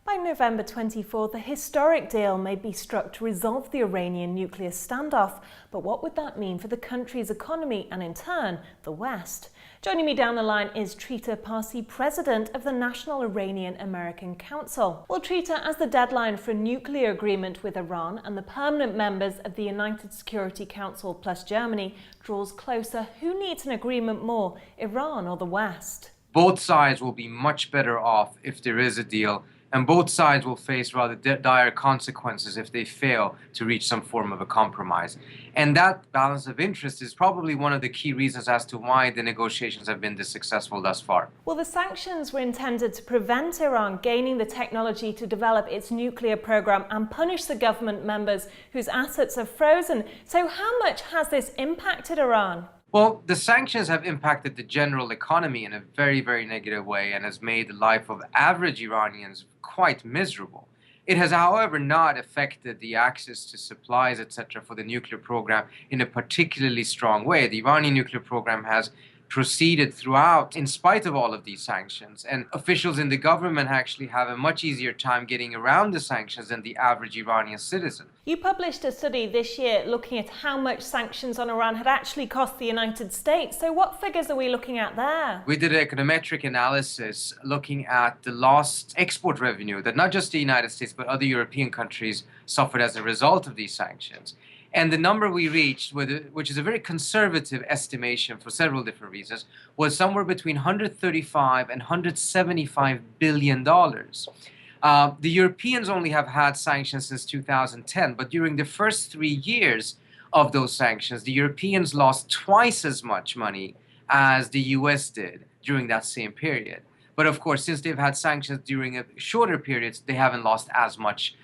By November 24th, a historic deal may be struck to resolve the Iranian nuclear standoff. But what would that mean for the country's economy and, in turn, the West? Joining me down the line is Trita Parsi, president of the National Iranian-American Council. Well, Trita, as the deadline for a nuclear agreement with Iran and the permanent members of the United Security Council plus Germany draws closer, who needs an agreement more, Iran or the West? Both sides will be much better off if there is a deal, and both sides will face rather dire consequences if they fail to reach some form of a compromise. And that balance of interest is probably one of the key reasons as to why the negotiations have been this successful thus far. Well, the sanctions were intended to prevent Iran gaining the technology to develop its nuclear program and punish the government members whose assets are frozen. So how much has this impacted Iran? Well, the sanctions have impacted the general economy in a very, very negative way and has made the life of average Iranians quite miserable. It has, however, not affected the access to supplies, etc., for the nuclear program in a particularly strong way. The Iranian nuclear program has proceeded throughout in spite of all of these sanctions, and officials in the government actually have a much easier time getting around the sanctions than the average Iranian citizen. You published a study this year looking at how much sanctions on Iran had actually cost the United States. So what figures are we looking at there? We did an econometric analysis looking at the lost export revenue that not just the United States but other European countries suffered as a result of these sanctions. And the number we reached, which is a very conservative estimation for several different reasons, was somewhere between 135 and 175 billion dollars. The Europeans only have had sanctions since 2010, but during the first 3 years of those sanctions, the Europeans lost twice as much money as the US did during that same period. But of course, since they've had sanctions during a shorter period, they haven't lost as much.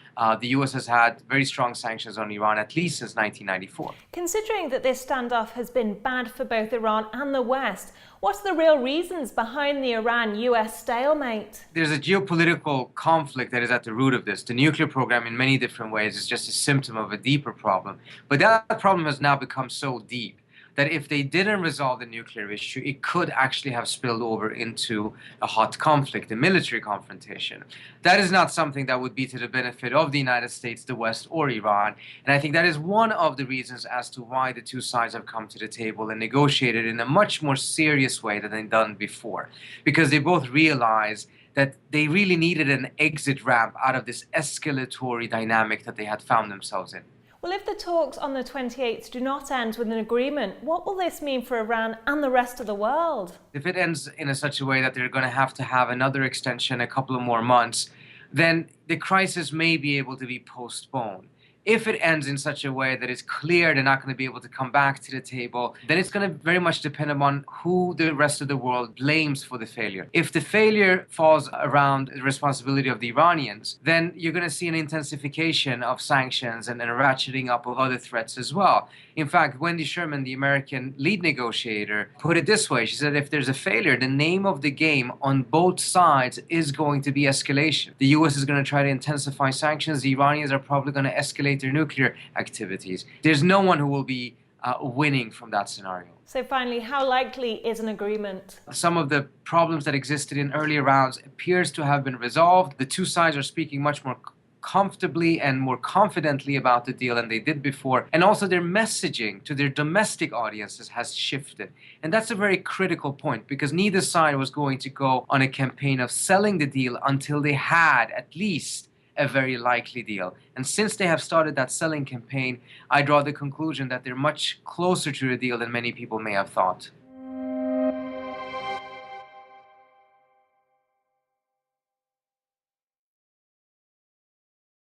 The US has had very strong sanctions on Iran at least since 1994. Considering that this standoff has been bad for both Iran and the West, what's the real reasons behind the Iran-US stalemate? There's a geopolitical conflict that is at the root of this. The nuclear program in many different ways is just a symptom of a deeper problem. But that problem has now become so deep that if they didn't resolve the nuclear issue, it could actually have spilled over into a hot conflict, a military confrontation. That is not something that would be to the benefit of the United States, the West, or Iran. And I think that is one of the reasons as to why the two sides have come to the table and negotiated in a much more serious way than they've done before. Because they both realize that they really needed an exit ramp out of this escalatory dynamic that they had found themselves in. Well, if the talks on the 28th do not end with an agreement, what will this mean for Iran and the rest of the world? If it ends in such a way that they're going to have another extension, a couple of more months, then the crisis may be able to be postponed. If it ends in such a way that it's clear they're not going to be able to come back to the table, then it's going to very much depend upon who the rest of the world blames for the failure. If the failure falls around the responsibility of the Iranians, then you're going to see an intensification of sanctions and a ratcheting up of other threats as well. In fact, Wendy Sherman, the American lead negotiator, put it this way. She said, if there's a failure, the name of the game on both sides is going to be escalation. The US is going to try to intensify sanctions. The Iranians are probably going to escalate their nuclear activities. There's no one who will be winning from that scenario. So finally, how likely is an agreement? Some of the problems that existed in earlier rounds appears to have been resolved. The two sides are speaking much more comfortably and more confidently about the deal than they did before. And also their messaging to their domestic audiences has shifted. And that's a very critical point because neither side was going to go on a campaign of selling the deal until they had at least a very likely deal. And since they have started that selling campaign, I draw the conclusion that they're much closer to a deal than many people may have thought.